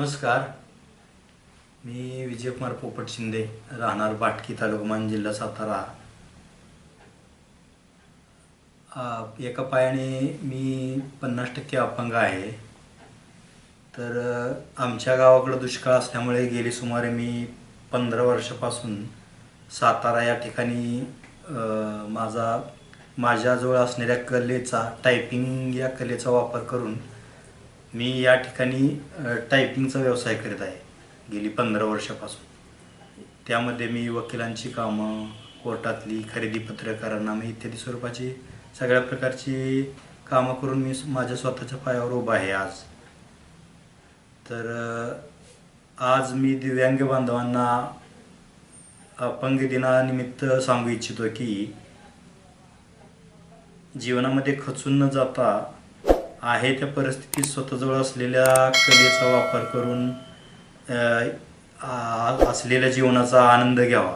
नमस्कार. मी विजयकुमार पोपट शिंदे, राहणार बाटकी, तालुका मान, जिल्हा सातारा. एका पायाने मी 50% अपंग आहे. तर आमच्या गावाकडे दुष्काळ असल्यामुळे गेली सुमारे मी 15 वर्षापासून सातारा या ठिकाणी माझ्याजवळ असणाऱ्या कलेचा, टायपिंग या कलेचा वापर करून मी या ठिकाणी टायपिंगचा व्यवसाय करत आहे गेली 15 वर्षापासून. त्यामध्ये मी वकिलांची कामं, कोर्टातली खरेदी पत्र, करारनामे इत्यादी स्वरूपाची सगळ्या प्रकारची कामं करून मी माझ्या स्वतःच्या पायावर उभा आहे आज. तर आज मी दिव्यांग बांधवांना अपंग दिनानिमित्त सांगू इच्छितो की जीवनामध्ये खचून न जाता आहे त्या परिस्थितीत स्वतःजवळ असलेल्या कलेचा वापर करून असलेल्या जीवनाचा आनंद घ्यावा.